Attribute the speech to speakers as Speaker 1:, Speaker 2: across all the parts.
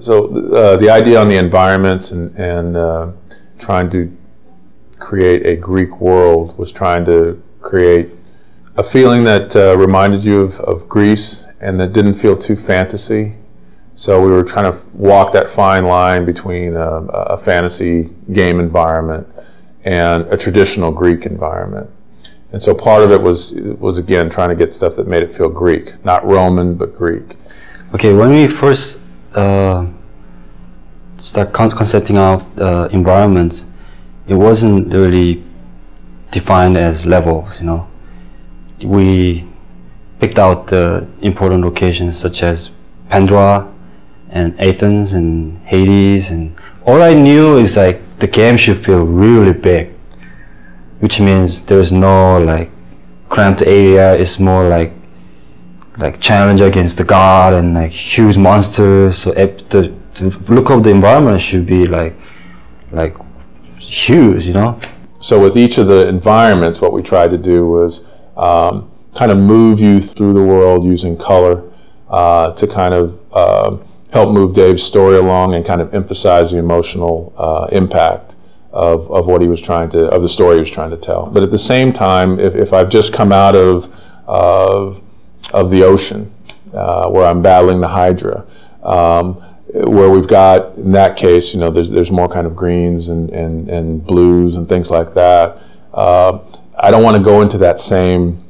Speaker 1: the idea on the environments and trying to create a Greek world was trying to create a feeling that reminded you of Greece and that didn't feel too fantasy. So we were trying to walk that fine line between a fantasy game environment and a traditional Greek environment. And so part of it was again trying to get stuff that made it feel Greek, not Roman but Greek.
Speaker 2: Okay, when we first start concepting out environments, it wasn't really defined as levels, you know. We picked out the important locations such as Pandora and Athens and Hades, and all I knew is like the game should feel really big, which means there's no like cramped area. It's more like challenge against the god and like huge monsters. So the look of the environment should be like huge, you know.
Speaker 1: So with each of the environments, what we tried to do was kind of move you through the world using color to kind of help move Dave's story along and kind of emphasize the emotional impact of what he was trying to, of the story he was trying to tell. But at the same time, if I've just come out of the ocean where I'm battling the Hydra, where we've got, in that case, you know, there's more kind of greens and blues and things like that. I don't want to go into that same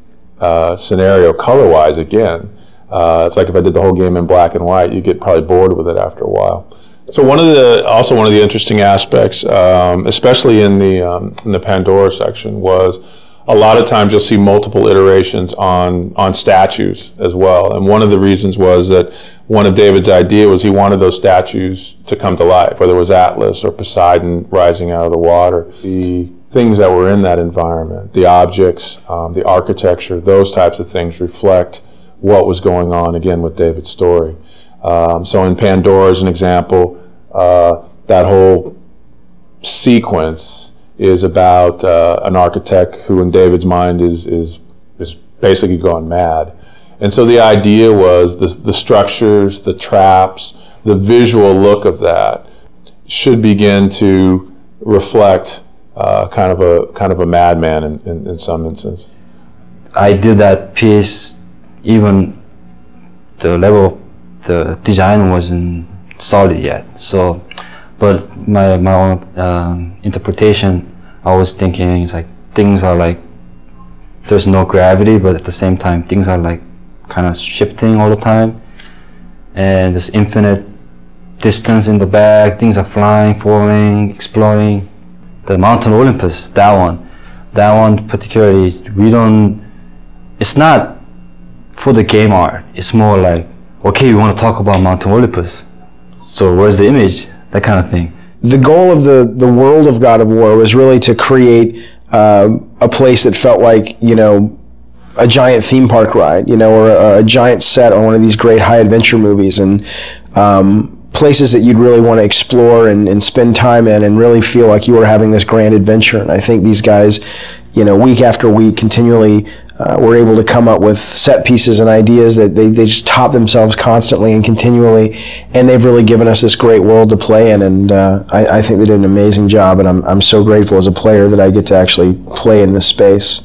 Speaker 1: scenario color-wise again. It's like if I did the whole game in black and white, you get probably bored with it after a while. So one of the interesting aspects, especially in the Pandora section, was a lot of times you'll see multiple iterations on statues as well. And one of the reasons was that one of David's idea was he wanted those statues to come to life, whether it was Atlas or Poseidon rising out of the water. The things that were in that environment, the objects, the architecture, those types of things reflect what was going on, again, with David's story. So in Pandora, as an example, that whole sequence is about an architect who, in David's mind, is basically gone mad. And so the idea was the structures, the traps, the visual look of that should begin to reflect kind of a madman in some instances.
Speaker 2: I did that piece. Even the level, the design wasn't solid yet. So, but my own interpretation, I was thinking it's like things are like there's no gravity, but at the same time things are like kind of shifting all the time, and there's infinite distance in the back. Things are flying, falling, exploring. The Mountain Olympus, that one particularly, it's not for the game art. It's more like, okay, we want to talk about Mountain Olympus, so where's the image? That kind of thing.
Speaker 3: The goal of the world of God of War was really to create a place that felt like, you know, a giant theme park ride, you know, or a giant set on one of these great high adventure movies, and places that you'd really want to explore and spend time in and really feel like you were having this grand adventure. And I think these guys, you know, week after week continually were able to come up with set pieces and ideas that they just top themselves constantly and continually, and they've really given us this great world to play in, and I think they did an amazing job, and I'm so grateful as a player that I get to actually play in this space.